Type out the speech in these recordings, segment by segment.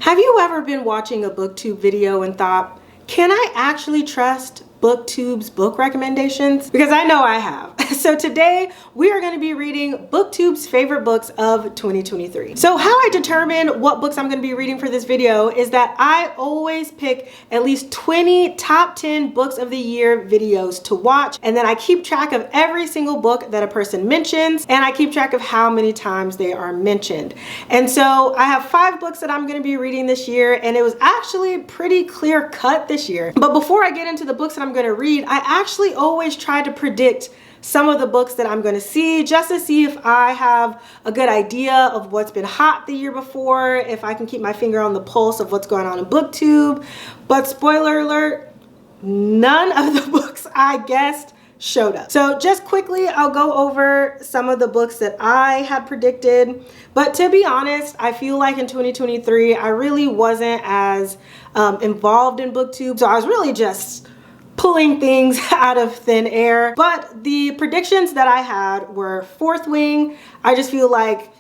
Have you ever been watching a booktube video and thought, can I actually trust Booktube's book recommendations? Because I know I have. So today we are going to be reading Booktube's favorite books of 2023. So how I determine what books I'm going to be reading for this video is that I always pick at least 20 top 10 books of the year videos to watch, and then I keep track of every single book that a person mentions, and I keep track of how many times they are mentioned. And so I have 5 books that I'm going to be reading this year, and it was actually pretty clear cut this year. But before I get into the books that I'm going to read, I actually always try to predict some of the books that I'm going to see, just to see if I have a good idea of what's been hot the year before, if I can keep my finger on the pulse of what's going on in Booktube. But spoiler alert, none of the books I guessed showed up. So just quickly, I'll go over some of the books that I had predicted. But to be honest, I feel like in 2023, I really wasn't as involved in Booktube. So I was really just pulling things out of thin air. But the predictions that I had were Fourth Wing. I just feel like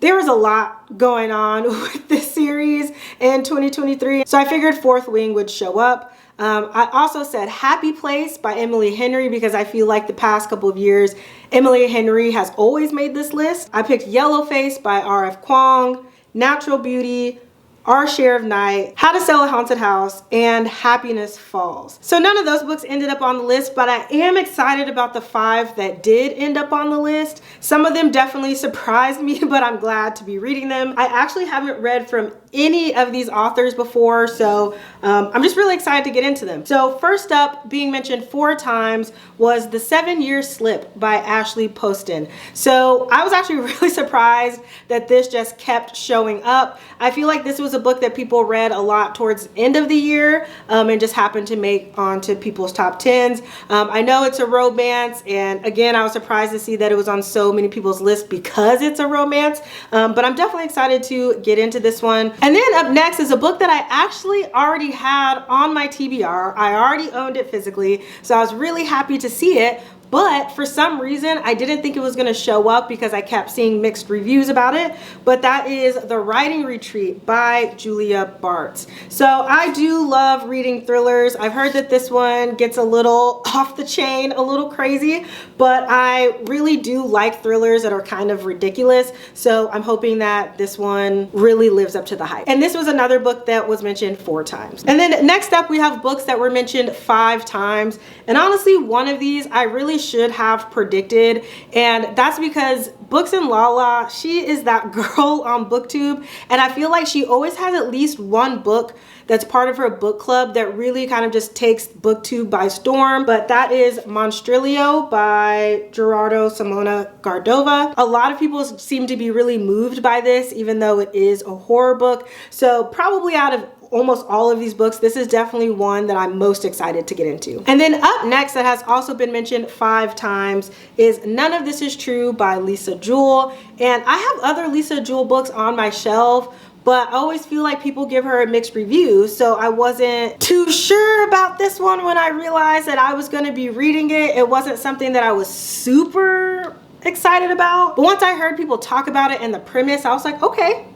there was a lot going on with this series in 2023. So I figured Fourth Wing would show up. I also said Happy Place by Emily Henry because I feel like the past couple of years, Emily Henry has always made this list. I picked Yellowface by R.F. Kuang, Natural Beauty, Our Share of Night, How to Sell a Haunted House, and Happiness Falls. So none of those books ended up on the list, but I am excited about the 5 that did end up on the list. Some of them definitely surprised me, but I'm glad to be reading them. I actually haven't read from any of these authors before, so I'm just really excited to get into them. So first up, being mentioned 4 times, was The 7-Year Slip by Ashley Poston. So I was actually really surprised that this just kept showing up. I feel like this was a book that people read a lot towards the end of the year and just happened to make onto people's top 10s. I know it's a romance, and again, I was surprised to see that it was on so many people's lists because it's a romance, but I'm definitely excited to get into this one. And then up next is a book that I actually already had on my TBR. I already owned it physically, so I was really happy to see it. But for some reason, I didn't think it was going to show up because I kept seeing mixed reviews about it. But that is The Writing Retreat by Julia Bartz. So I do love reading thrillers. I've heard that this one gets a little off the chain, a little crazy, but I really do like thrillers that are kind of ridiculous. So I'm hoping that this one really lives up to the hype. And this was another book that was mentioned 4 times. And then next up, we have books that were mentioned 5 times. And honestly, one of these I really should have predicted, and that's because Books and Lala, she is that girl on Booktube, and I feel like she always has at least one book that's part of her book club that really kind of just takes Booktube by storm. But that is Monstrillio by Gerardo Simona Gardova. A lot of people seem to be really moved by this, even though it is a horror book. So probably out of almost all of these books, this is definitely one that I'm most excited to get into. And then up next, that has also been mentioned 5 times, is None of This Is True by Lisa Jewell. And I have other Lisa Jewell books on my shelf, but I always feel like people give her a mixed review, so I wasn't too sure about this one when I realized that I was going to be reading it. It wasn't something that I was super excited about, but once I heard people talk about it and the premise, I was like, okay,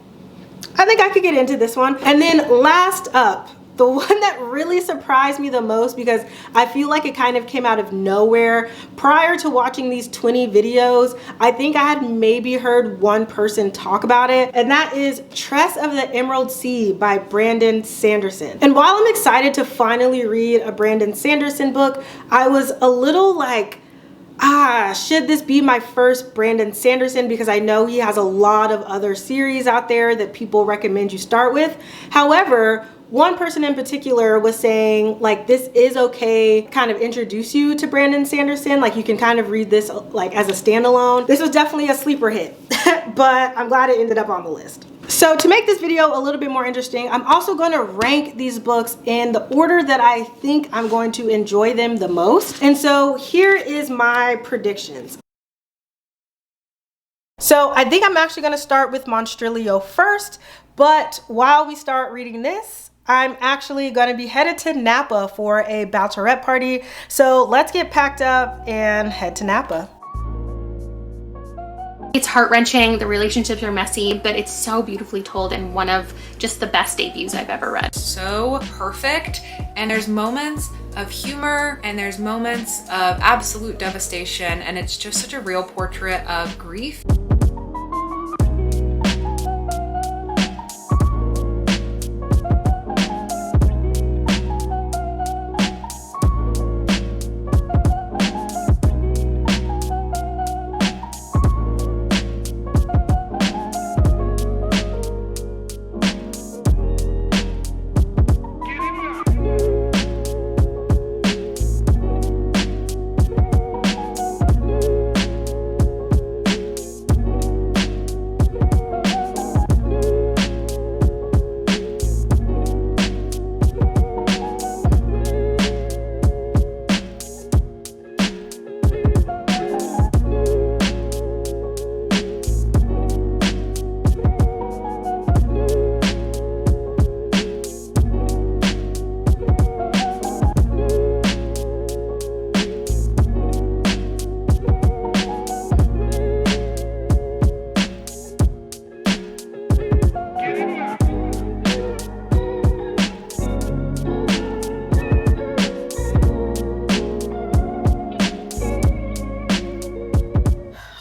I think I could get into this one. And then last up, the one that really surprised me the most, because I feel like it kind of came out of nowhere. Prior to watching these 20 videos, I think I had maybe heard one person talk about it, and that is Tress of the Emerald Sea by Brandon Sanderson. And while I'm excited to finally read a Brandon Sanderson book, I was a little like, should this be my first Brandon Sanderson? Because I know he has a lot of other series out there that people recommend you start with. However, one person in particular was saying like this is okay, kind of introduce you to Brandon Sanderson, like you can kind of read this like as a standalone. This was definitely a sleeper hit, but I'm glad it ended up on the list. So to make this video a little bit more interesting, I'm also going to rank these books in the order that I think I'm going to enjoy them the most. And so here is my predictions. So I think I'm actually going to start with Monstrillio first, but while we start reading this, I'm actually going to be headed to Napa for a bachelorette party. So let's get packed up and head to Napa. It's heart-wrenching, the relationships are messy, but it's so beautifully told and one of just the best debuts I've ever read. So perfect, and there's moments of humor and there's moments of absolute devastation, and it's just such a real portrait of grief.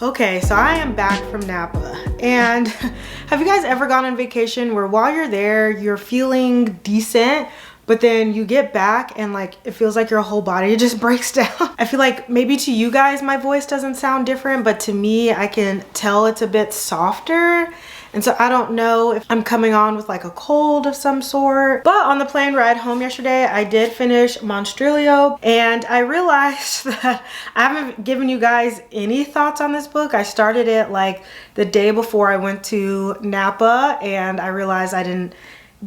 Okay, so I am back from Napa, and have you guys ever gone on vacation where while you're there, you're feeling decent, but then you get back and like it feels like your whole body just breaks down? I feel like maybe to you guys my voice doesn't sound different, but to me I can tell it's a bit softer. And so I don't know if I'm coming on with like a cold of some sort. But on the plane ride home yesterday, I did finish Monstrillio, and I realized that I haven't given you guys any thoughts on this book. I started it like the day before I went to Napa, and I realized I didn't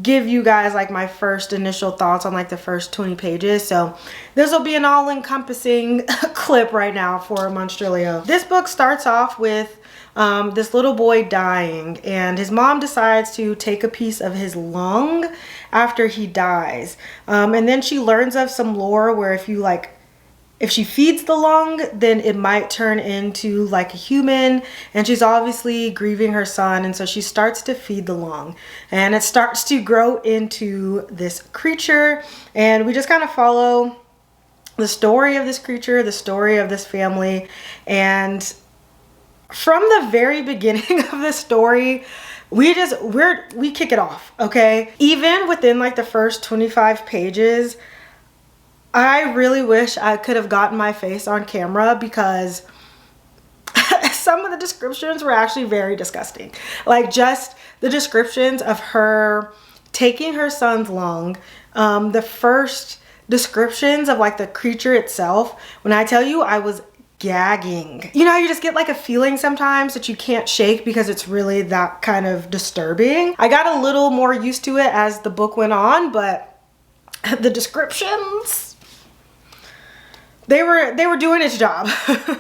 give you guys like my first initial thoughts on like the first 20 pages. So this will be an all-encompassing clip right now for Monstrillio. This book starts off with this little boy dying, and his mom decides to take a piece of his lung after he dies. And then she learns of some lore where if she feeds the lung, then it might turn into like a human, and she's obviously grieving her son, and so she starts to feed the lung, and it starts to grow into this creature, and we just kind of follow the story of this creature, the story of this family. And from the very beginning of the story, we kick it off, okay? Even within like the first 25 pages, I really wish I could have gotten my face on camera, because some of the descriptions were actually very disgusting. Like just the descriptions of her taking her son's lung, the first descriptions of like the creature itself, when I tell you I was gagging. You know, you just get like a feeling sometimes that you can't shake because it's really that kind of disturbing. I got a little more used to it as the book went on, but the descriptions, they were doing its job.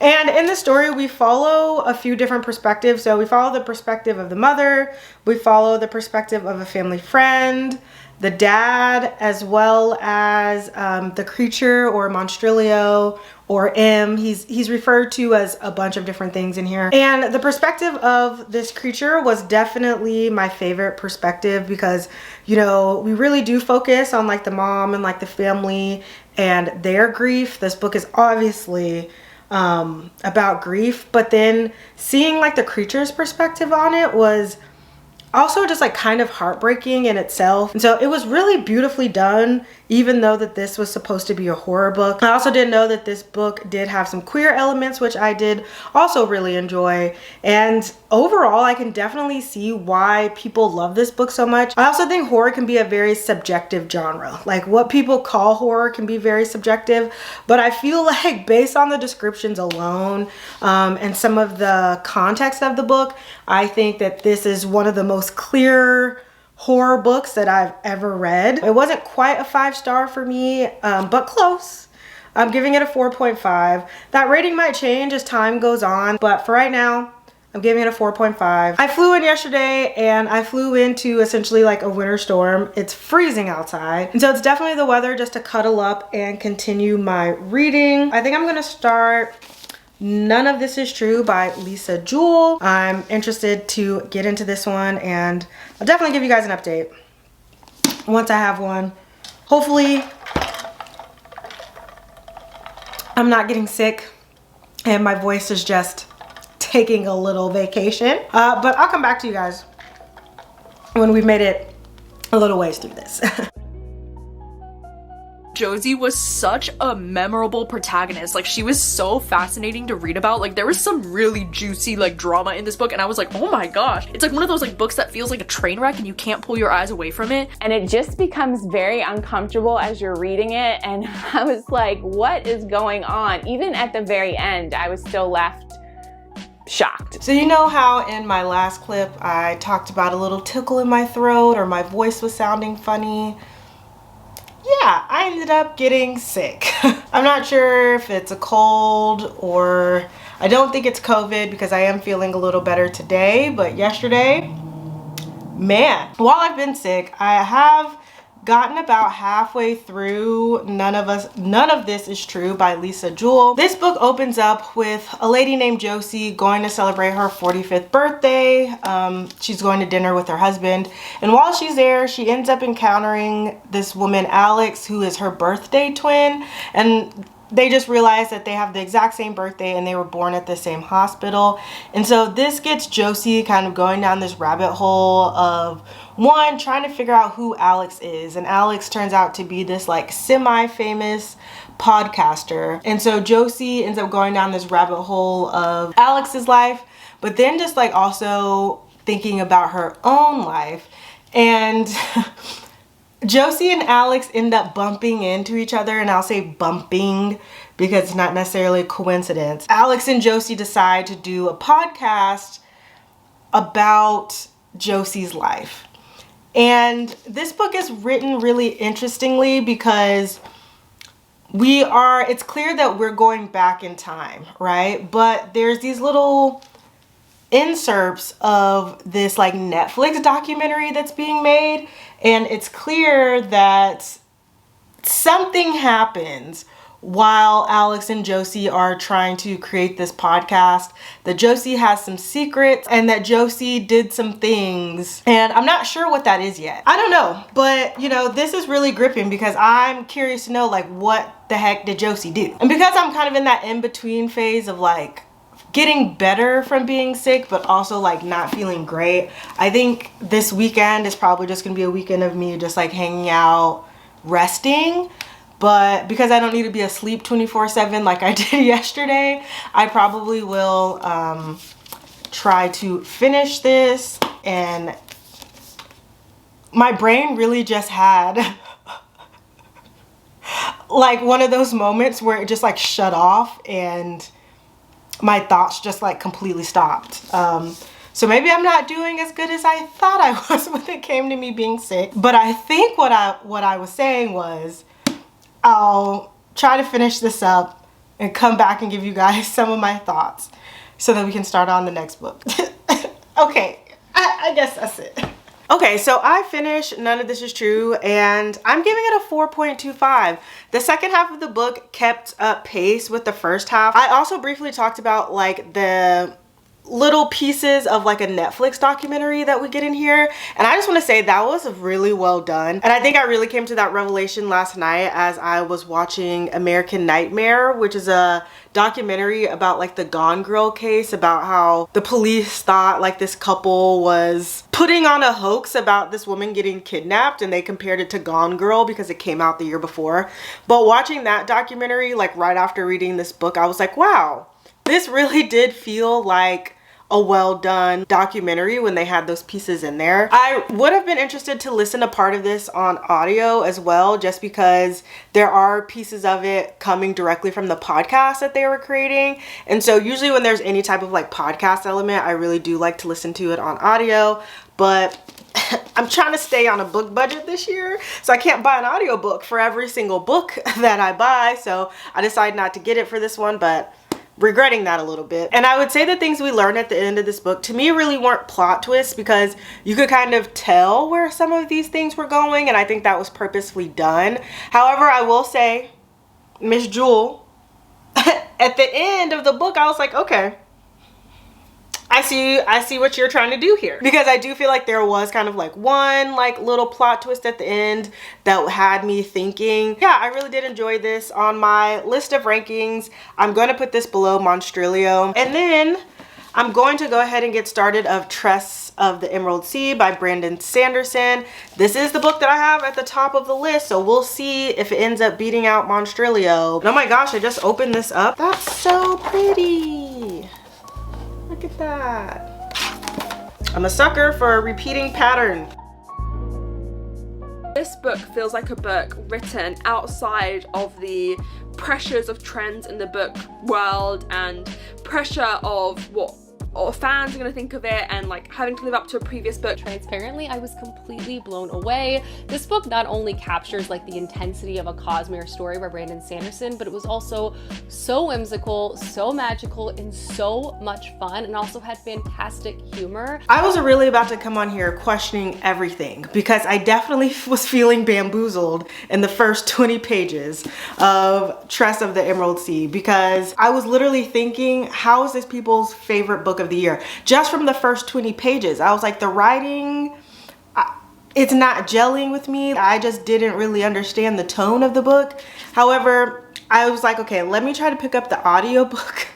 And in the story, we follow a few different perspectives. So we follow the perspective of the mother, we follow the perspective of a family friend, the dad, as well as the creature, or Monstrillio, or M. He's referred to as a bunch of different things in here. And the perspective of this creature was definitely my favorite perspective, because, you know, we really do focus on like the mom and like the family and their grief. This book is obviously about grief, but then seeing like the creature's perspective on it was also just like kind of heartbreaking in itself. And so it was really beautifully done, even though that this was supposed to be a horror book. I also didn't know that this book did have some queer elements, which I did also really enjoy. And overall, I can definitely see why people love this book so much. I also think horror can be a very subjective genre. Like what people call horror can be very subjective, but I feel like based on the descriptions alone, and some of the context of the book, I think that this is one of the most clear horror books that I've ever read. It wasn't quite a 5-star for me, but close. I'm giving it a 4.5. That rating might change as time goes on, but for right now, I'm giving it a 4.5. I flew in yesterday, and I flew into essentially like a winter storm. It's freezing outside, and so it's definitely the weather just to cuddle up and continue my reading. I think I'm gonna start None of This Is True by Lisa Jewell. I'm interested to get into this one, and I'll definitely give you guys an update once I have one. Hopefully I'm not getting sick and my voice is just taking a little vacation. But I'll come back to you guys when we've made it a little ways through this. Josie was such a memorable protagonist. Like, she was so fascinating to read about. Like, there was some really juicy like drama in this book, and I was like, oh my gosh. It's like one of those like books that feels like a train wreck and you can't pull your eyes away from it. And it just becomes very uncomfortable as you're reading it, and I was like, what is going on? Even at the very end, I was still left shocked. So you know how in my last clip I talked about a little tickle in my throat or my voice was sounding funny? Yeah, I ended up getting sick. I'm not sure if it's a cold or I don't think it's COVID because I am feeling a little better today, but yesterday, man, while I've been sick, I have gotten about halfway through None of This Is True by Lisa Jewell. This book opens up with a lady named Josie going to celebrate her 45th birthday. She's going to dinner with her husband, and while she's there, she ends up encountering this woman, Alex, who is her birthday twin, and they just realize that they have the exact same birthday and they were born at the same hospital. And so this gets Josie kind of going down this rabbit hole of, one, trying to figure out who Alex is. And Alex turns out to be this like semi-famous podcaster. And so Josie ends up going down this rabbit hole of Alex's life, but then just like also thinking about her own life. And Josie and Alex end up bumping into each other, and I'll say bumping because it's not necessarily a coincidence. Alex and Josie decide to do a podcast about Josie's life. And this book is written really interestingly because it's clear that we're going back in time, right? But there's these little inserts of this like Netflix documentary that's being made, and it's clear that something happens while Alex and Josie are trying to create this podcast, that Josie has some secrets and that Josie did some things, and I'm not sure what that is yet. I don't know, but you know, this is really gripping because I'm curious to know like what the heck did Josie do? And because I'm kind of in that in-between phase of like getting better from being sick but also like not feeling great, I think this weekend is probably just gonna be a weekend of me just like hanging out, resting. But because I don't need to be asleep 24/7 like I did yesterday, I probably will try to finish this. And my brain really just had like one of those moments where it just like shut off and my thoughts just like completely stopped. So maybe I'm not doing as good as I thought I was when it came to me being sick. But I think what I was saying was I'll try to finish this up and come back and give you guys some of my thoughts so that we can start on the next book. Okay, I guess that's it. Okay, so I finished None of This Is True, and I'm giving it a 4.25. The second half of the book kept up pace with the first half. I also briefly talked about like the little pieces of like a Netflix documentary that we get in here, and I just want to say that was really well done. And I think I really came to that revelation last night as I was watching American Nightmare, which is a documentary about like the Gone Girl case, about how the police thought like this couple was putting on a hoax about this woman getting kidnapped, and they compared it to Gone Girl because it came out the year before. But watching that documentary like right after reading this book, I was like, wow, this really did feel like a well done documentary when they had those pieces in there. I would have been interested to listen to part of this on audio as well, just because there are pieces of it coming directly from the podcast that they were creating. And so usually when there's any type of like podcast element, I really do like to listen to it on audio. But I'm trying to stay on a book budget this year, so I can't buy an audiobook for every single book that I buy. So I decided not to get it for this one, but regretting that a little bit. And I would say the things we learned at the end of this book to me really weren't plot twists, because you could kind of tell where some of these things were going, and I think that was purposefully done. However, I will say Miss Jewell at the end of the book, I was like, okay, I see what you're trying to do here. Because I do feel like there was kind of like one like little plot twist at the end that had me thinking. Yeah, I really did enjoy this. On my list of rankings, I'm going to put this below Monstrillio. And then I'm going to go ahead and get started of Tress of the Emerald Sea by Brandon Sanderson. This is the book that I have at the top of the list, so we'll see if it ends up beating out Monstrillio. And oh my gosh, I just opened this up. That's so pretty. Look at that. I'm a sucker for a repeating pattern. This book feels like a book written outside of the pressures of trends in the book world and pressure of what fans are going to think of it, and like having to live up to a previous book. Transparently, I was completely blown away. This book not only captures like the intensity of a Cosmere story by Brandon Sanderson, but it was also so whimsical, so magical, and so much fun, and also had fantastic humor. I was really about to come on here questioning everything because I definitely was feeling bamboozled in the first 20 pages of Tress of the Emerald Sea, because I was literally thinking, how is this people's favorite book of the year? Just from the first 20 pages, I was like, the writing, it's not gelling with me. I just didn't really understand the tone of the book. However, I was like, okay, let me try to pick up the audiobook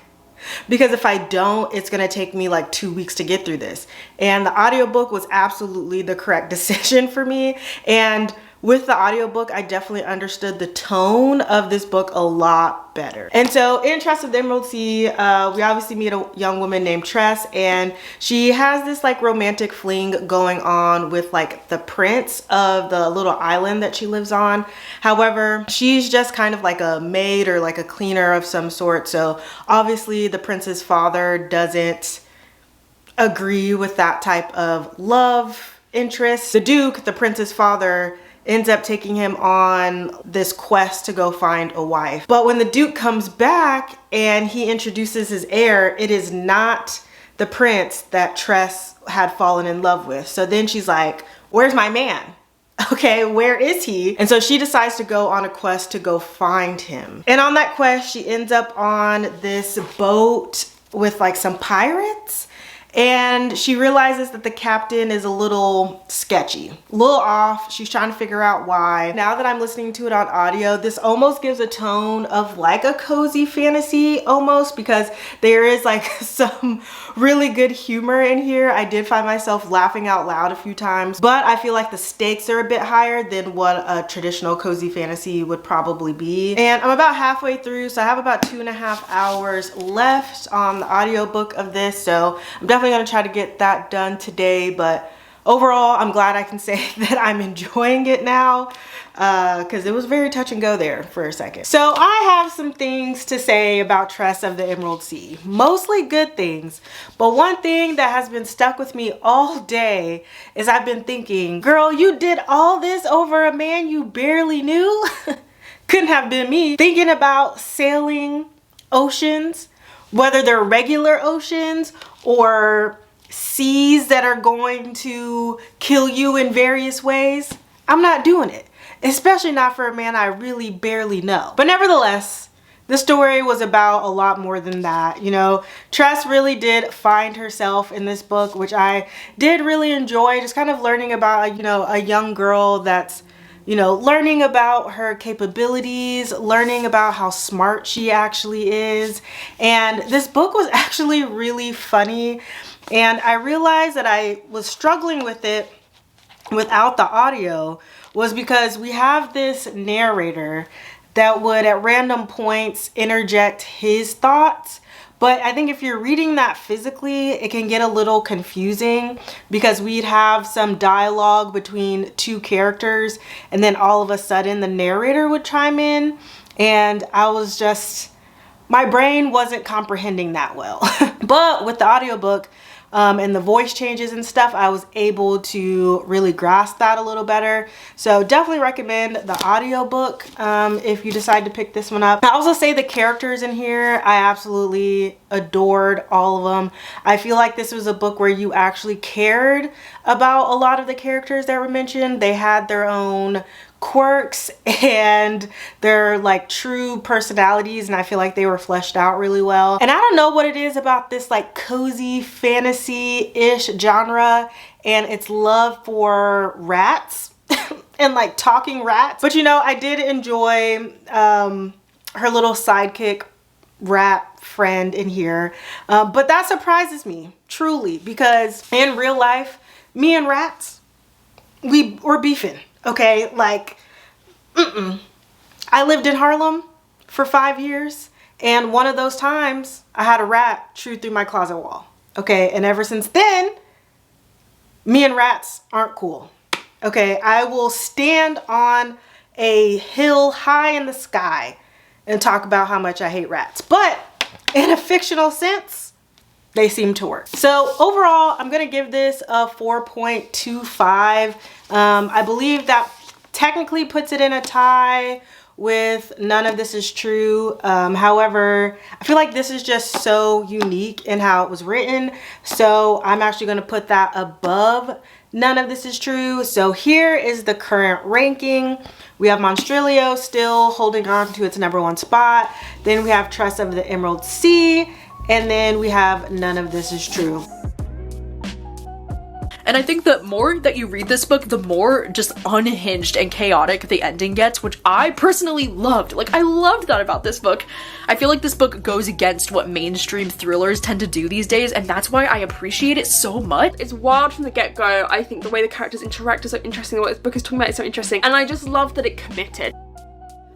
because if I don't, it's gonna take me like 2 weeks to get through this. And the audiobook was absolutely the correct decision for me. And with the audiobook, I definitely understood the tone of this book a lot better. And so in Tress of the Emerald Sea, we obviously meet a young woman named Tress, and she has this like romantic fling going on with like the prince of the little island that she lives on. However, she's just kind of like a maid or like a cleaner of some sort. So obviously the prince's father doesn't agree with that type of love interest. The Duke, the prince's father, ends up taking him on this quest to go find a wife. But when the Duke comes back and he introduces his heir, it is not the prince that Tress had fallen in love with. So then she's like, where's my man? Okay, where is he? And so she decides to go on a quest to go find him. And on that quest, she ends up on this boat with like some pirates. And she realizes that the captain is a little sketchy, a little off. She's trying to figure out why. Now that I'm listening to it on audio, this almost gives a tone of like a cozy fantasy almost, because there is like some really good humor in here. I did find myself laughing out loud a few times, but I feel like the stakes are a bit higher than what a traditional cozy fantasy would probably be. And I'm about halfway through, so I have about 2.5 hours left on the audiobook of this. So I'm definitely gonna try to get that done today, but overall I'm glad I can say that I'm enjoying it now, because it was very touch and go there for a second. So I have some things to say about Tress of the Emerald Sea, mostly good things, but one thing that has been stuck with me all day is I've been thinking, girl, you did all this over a man you barely knew? Couldn't have been me. Thinking about sailing oceans, whether they're regular oceans or seas that are going to kill you in various ways. I'm not doing it, especially not for a man I really barely know. But nevertheless, the story was about a lot more than that. You know, Tress really did find herself in this book, which I did really enjoy, just kind of learning about, you know, a young girl that's, you know, learning about her capabilities, learning about how smart she actually is. And this book was actually really funny. And I realized that I was struggling with it without the audio was because we have this narrator that would at random points interject his thoughts. But I think if you're reading that physically, it can get a little confusing because we'd have some dialogue between two characters and then all of a sudden the narrator would chime in, and I was just, my brain wasn't comprehending that well. But with the audiobook, and the voice changes and stuff, I was able to really grasp that a little better. So definitely recommend the audiobook if you decide to pick this one up. I also say the characters in here, I absolutely adored all of them. I feel like this was a book where you actually cared about a lot of the characters that were mentioned. They had their own quirks and their like true personalities, and I feel like they were fleshed out really well. And I don't know what it is about this like cozy fantasy-ish genre and its love for rats and like talking rats, but you know, I did enjoy her little sidekick rat friend in here, but that surprises me truly, because in real life, me and rats, we're beefing. Okay, like, I lived in Harlem for 5 years, and one of those times I had a rat chew through my closet wall. Okay, and ever since then, me and rats aren't cool. Okay, I will stand on a hill high in the sky and talk about how much I hate rats, but in a fictional sense, they seem to work. So overall, I'm gonna give this a 4.25. I believe that technically puts it in a tie with None of This Is True. However, I feel like this is just so unique in how it was written. So I'm actually gonna put that above None of This Is True. So here is the current ranking. We have Monstrillio still holding on to its #1 spot. Then we have Tress of the Emerald Sea. And then we have None of This Is True. And I think the more that you read this book, the more just unhinged and chaotic the ending gets, which I personally loved. Like, I loved that about this book. I feel like this book goes against what mainstream thrillers tend to do these days, and that's why I appreciate it so much. It's wild from the get-go. I think the way the characters interact is so interesting. What this book is talking about is so interesting. And I just love that it committed.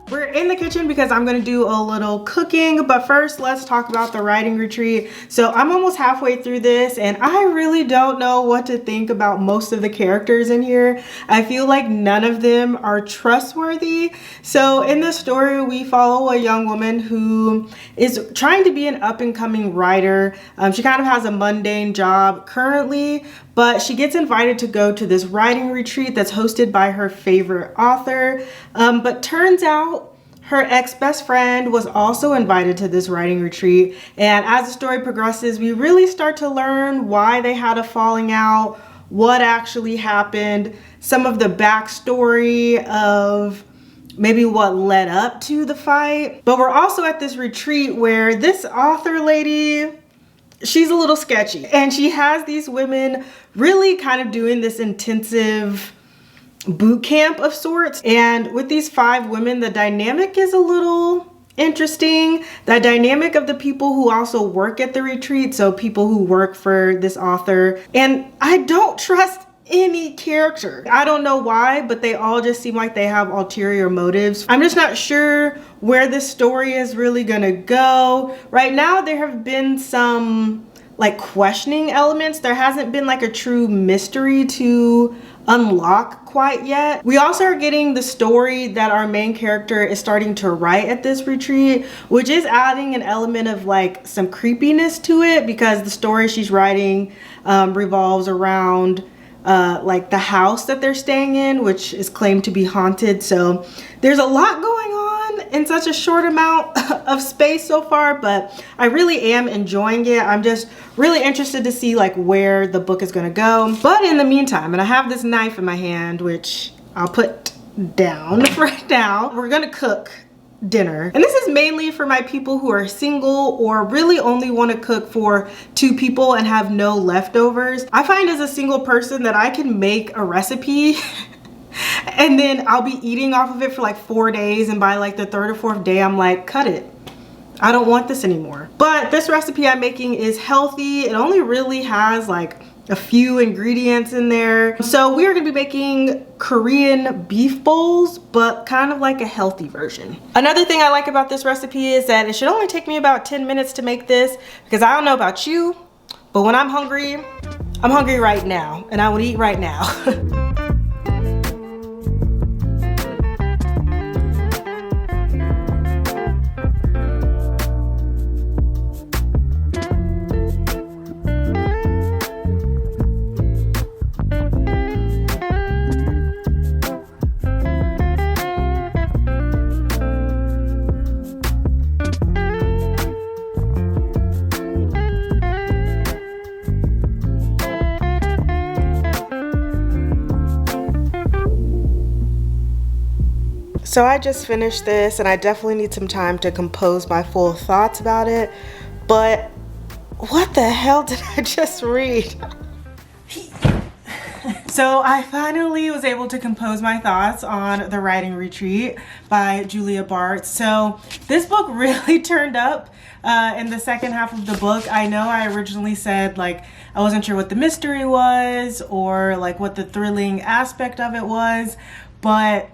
We're in the kitchen because I'm gonna do a little cooking, but first let's talk about the writing retreat. So I'm almost halfway through this and I really don't know what to think about most of the characters in here. I feel like none of them are trustworthy. So in the story, we follow a young woman who is trying to be an up-and-coming writer. She kind of has a mundane job currently, but she gets invited to go to this writing retreat that's hosted by her favorite author. But turns out her ex-best friend was also invited to this writing retreat. And as the story progresses, we really start to learn why they had a falling out, what actually happened, some of the backstory of maybe what led up to the fight. But we're also at this retreat where this author lady, she's a little sketchy, and she has these women really kind of doing this intensive boot camp of sorts. And with these 5 women, the dynamic is a little interesting. The dynamic of the people who also work at the retreat, so people who work for this author. And I don't trust any character. I don't know why, but they all just seem like they have ulterior motives. I'm just not sure where this story is really gonna go. Right now, there have been some like questioning elements. There hasn't been like a true mystery to unlock quite yet. We also are getting the story that our main character is starting to write at this retreat, which is adding an element of like some creepiness to it, because the story she's writing revolves around like the house that they're staying in, which is claimed to be haunted. So there's a lot going on in such a short amount of space so far, but I really am enjoying it. I'm just really interested to see like where the book is gonna go. But in the meantime, and I have this knife in my hand, which I'll put down right now, we're gonna cook dinner. And this is mainly for my people who are single or really only want to cook for 2 people and have no leftovers. I find as a single person that I can make a recipe and then I'll be eating off of it for like 4 days, and by like the 3rd or 4th day I'm like, cut it, I don't want this anymore. But this recipe I'm making is healthy. It only really has like a few ingredients in there. So we are gonna be making Korean beef bowls, but kind of like a healthy version. Another thing I like about this recipe is that it should only take me about 10 minutes to make this, because I don't know about you, but when I'm hungry right now, and I would eat right now. So I just finished this and I definitely need some time to compose my full thoughts about it, but what the hell did I just read? So I finally was able to compose my thoughts on The Writing Retreat by Julia Bartz. So this book really turned up in the second half of the book. I know I originally said like I wasn't sure what the mystery was or like what the thrilling aspect of it was, but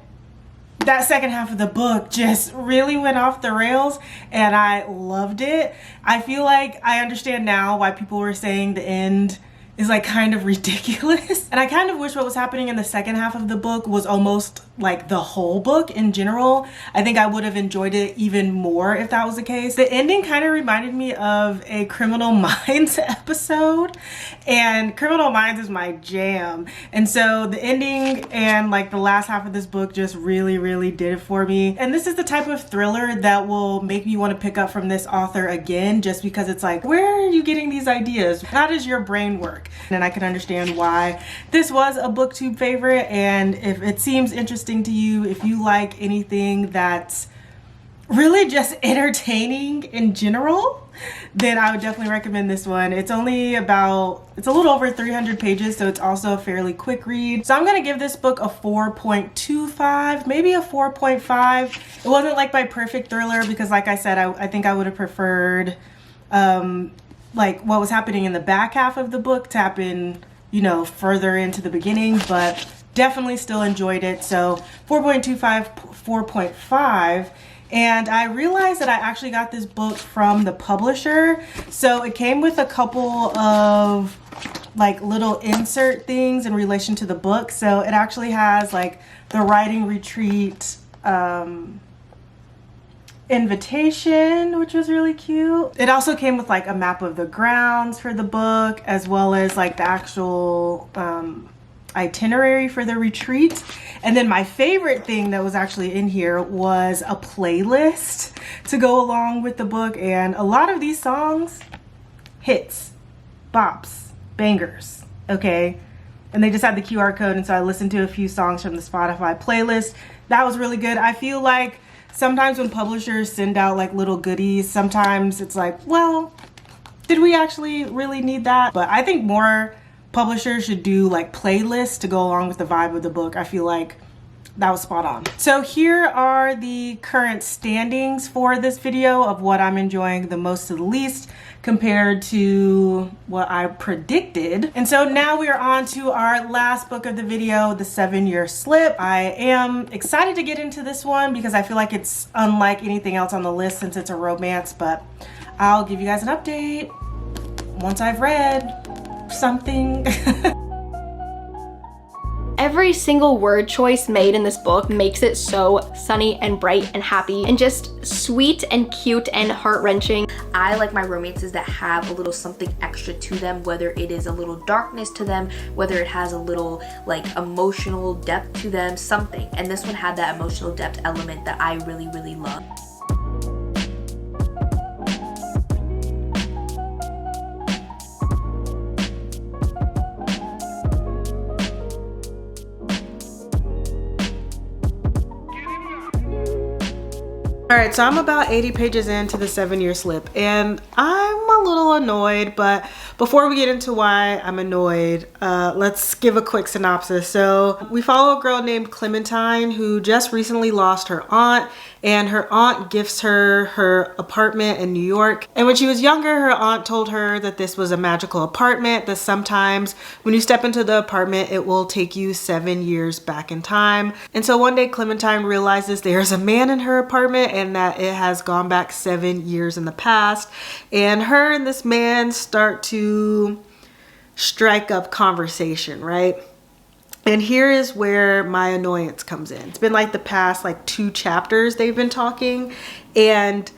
that second half of the book just really went off the rails and I loved it. I feel like I understand now why people were saying the end is like kind of ridiculous. And I kind of wish what was happening in the second half of the book was almost like the whole book in general. I think I would have enjoyed it even more if that was the case. The ending kind of reminded me of a Criminal Minds episode, and Criminal Minds is my jam. And so the ending and like the last half of this book just really did it for me. And this is the type of thriller that will make me want to pick up from this author again, just because it's like, where are you getting these ideas? How does your brain work? And I can understand why this was a Booktube favorite. And if it seems interesting to you, if you like anything that's really just entertaining in general, then I would definitely recommend this one. It's only about, it's a little over 300 pages, so it's also a fairly quick read. So I'm gonna give this book a 4.25, maybe a 4.5. It wasn't like my perfect thriller because like I said, I think I would have preferred like what was happening in the back half of the book to happen, you know, further into the beginning, but definitely still enjoyed it. So 4.25, 4.5. And I realized that I actually got this book from the publisher. So it came with a couple of like little insert things in relation to the book. So it actually has like the Writing Retreat invitation, which was really cute. It also came with like a map of the grounds for the book, as well as like the actual itinerary for the retreat. And then my favorite thing that was actually in here was a playlist to go along with the book. And a lot of these songs, hits, bops, bangers, okay? And they just had the QR code, and so I listened to a few songs from the Spotify playlist. That was really good. I feel like sometimes when publishers send out like little goodies, sometimes it's like, well, did we actually really need that? But I think more publishers should do like playlists to go along with the vibe of the book. I feel like that was spot on. So here are the current standings for this video of what I'm enjoying the most to the least compared to what I predicted. And so now we are on to our last book of the video, The 7-Year Slip. I am excited to get into this one because I feel like it's unlike anything else on the list since it's a romance, but I'll give you guys an update once I've read something. Every single word choice made in this book makes it so sunny and bright and happy and just sweet and cute and heart-wrenching. I like my romances that have a little something extra to them, whether it is a little darkness to them, whether it has a little like emotional depth to them, something. And this one had that emotional depth element that I really love. All right, so I'm about 80 pages into The 7-Year Slip, and I'm a little annoyed, but before we get into why I'm annoyed, let's give a quick synopsis. So we follow a girl named Clementine who just recently lost her aunt, and her aunt gifts her her apartment in New York. And when she was younger, her aunt told her that this was a magical apartment, that sometimes when you step into the apartment, it will take you 7 years back in time. And so one day Clementine realizes there's a man in her apartment and that it has gone back 7 years in the past. And her and this man start to strike up conversation, right? And here is where my annoyance comes in. It's been like the past like 2 chapters they've been talking, and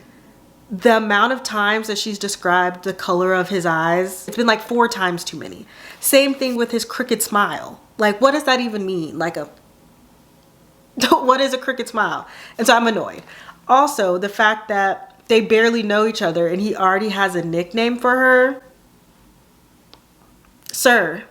the amount of times that she's described the color of his eyes, it's been like 4 times too many. Same thing with his crooked smile. Like, what does that even mean? Like what is a crooked smile? And so I'm annoyed. Also, the fact that they barely know each other and he already has a nickname for her. Sir,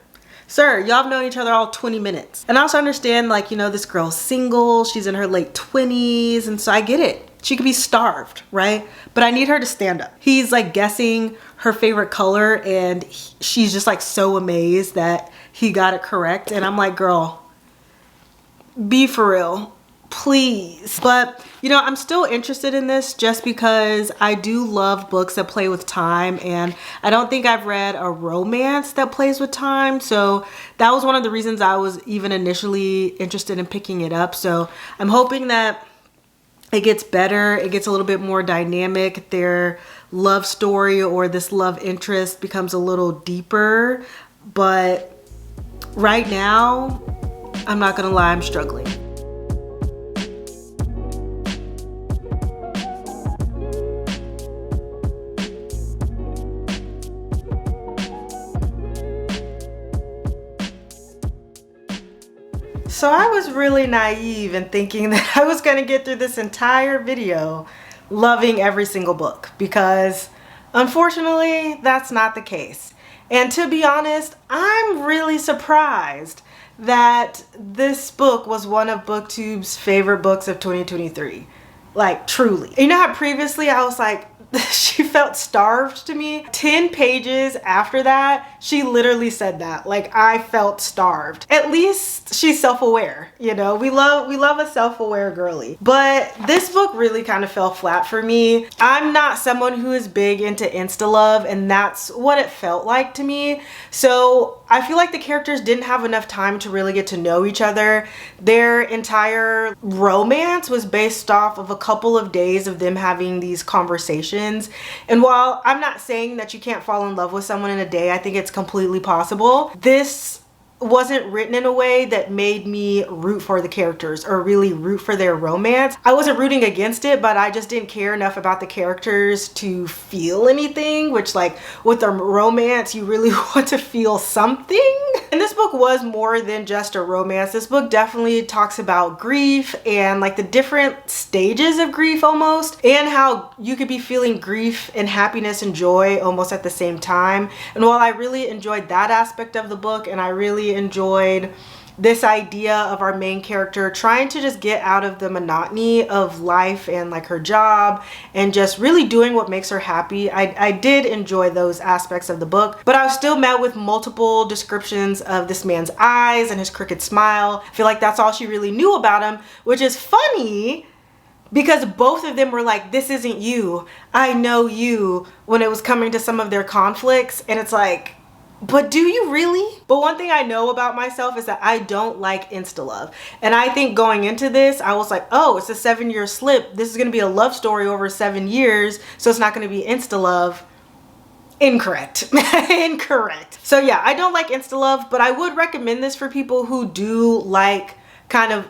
Sir, y'all have known each other all 20 minutes. And I also understand, like, you know, this girl's single, she's in her late 20s, and so I get it. She could be starved, right? But I need her to stand up. He's like guessing her favorite color, and she's just like so amazed that he got it correct. And I'm like, girl, be for real, please. But you know, I'm still interested in this just because I do love books that play with time, and I don't think I've read a romance that plays with time. So that was one of the reasons I was even initially interested in picking it up. So I'm hoping that it gets better, it gets a little bit more dynamic, their love story or this love interest becomes a little deeper. But right now, I'm not gonna lie, I'm struggling. So I was really naive in thinking that I was gonna get through this entire video loving every single book, because unfortunately that's not the case. And to be honest, I'm really surprised that this book was one of Booktube's favorite books of 2023. Like, truly. You know how previously I was like, she felt starved to me? 10 pages after that, she literally said that. Like, I felt starved. At least she's self-aware, you know? We love a self-aware girly. But this book really kind of fell flat for me. I'm not someone who is big into insta-love, and that's what it felt like to me. So I feel like the characters didn't have enough time to really get to know each other. Their entire romance was based off of a couple of days of them having these conversations. And while I'm not saying that you can't fall in love with someone in a day, I think it's completely possible. This wasn't written in a way that made me root for the characters or really root for their romance. I wasn't rooting against it, but I just didn't care enough about the characters to feel anything, which, like, with a romance, you really want to feel something. And this book was more than just a romance. This book definitely talks about grief and like the different stages of grief almost, and how you could be feeling grief and happiness and joy almost at the same time. And while I really enjoyed that aspect of the book, and I really enjoyed this idea of our main character trying to just get out of the monotony of life and like her job and just really doing what makes her happy, I did enjoy those aspects of the book. But I was still met with multiple descriptions of this man's eyes and his crooked smile. I feel like that's all she really knew about him, which is funny because both of them were like, this isn't you, I know you, when it was coming to some of their conflicts. And it's like, but do you really? But one thing I know about myself is that I don't like insta-love. And I think going into this, I was like, oh, it's a 7-year slip. This is gonna be a love story over 7 years, so it's not gonna be insta-love. Incorrect. Incorrect. So yeah, I don't like insta-love, but I would recommend this for people who do like kind of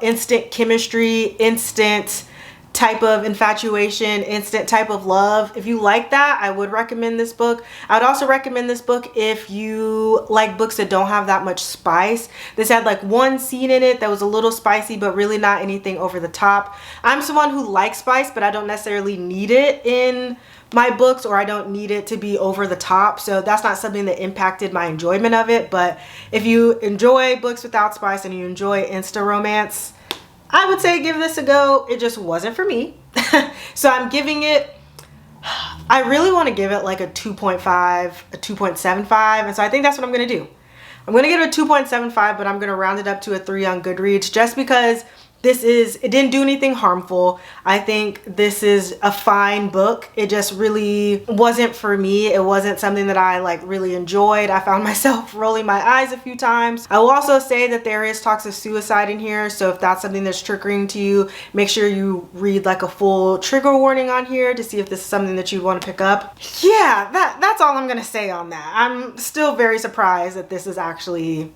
instant chemistry, instant type of infatuation, instant type of love. If you like that, I would recommend this book. I would also recommend this book if you like books that don't have that much spice. This had like one scene in it that was a little spicy, but really not anything over the top. I'm someone who likes spice, but I don't necessarily need it in my books, or I don't need it to be over the top. So that's not something that impacted my enjoyment of it. But if you enjoy books without spice and you enjoy insta romance, I would say give this a go. It just wasn't for me. So I'm giving it, I really want to give it like a 2.5, a 2.75. And so I think that's what I'm going to do. I'm going to give it a 2.75, but I'm going to round it up to a 3 on Goodreads just because it didn't do anything harmful. I think this is a fine book. It just really wasn't for me. It wasn't something that I like really enjoyed. I found myself rolling my eyes a few times. I will also say that there is talks of suicide in here. So if that's something that's triggering to you, make sure you read like a full trigger warning on here to see if this is something that you want to pick up. Yeah, that's all I'm gonna say on that. I'm still very surprised that this is actually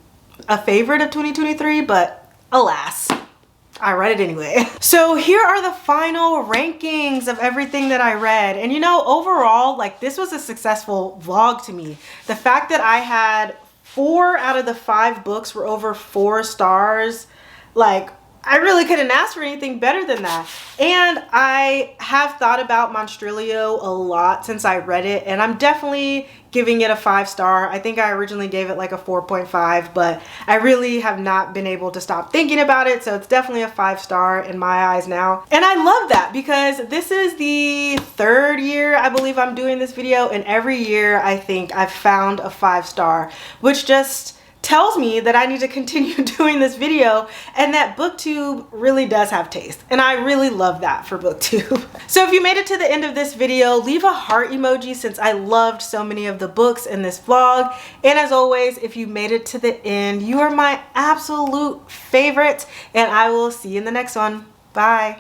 a favorite of 2023, but alas, I read it anyway. So here are the final rankings of everything that I read. And you know, overall, like, this was a successful vlog to me. The fact that I had 4 out of the 5 books were over 4 stars, like, I really couldn't ask for anything better than that. And I have thought about Monstrillio a lot since I read it, and I'm definitely giving it a 5-star. I think I originally gave it like a 4.5, but I really have not been able to stop thinking about it, so it's definitely a 5-star in my eyes now. And I love that because this is the 3rd year I believe I'm doing this video, and every year I think I've found a 5-star, which just tells me that I need to continue doing this video and that Booktube really does have taste. And I really love that for Booktube. So if you made it to the end of this video, leave a heart emoji since I loved so many of the books in this vlog. And as always, if you made it to the end, you are my absolute favorite, and I will see you in the next one. Bye.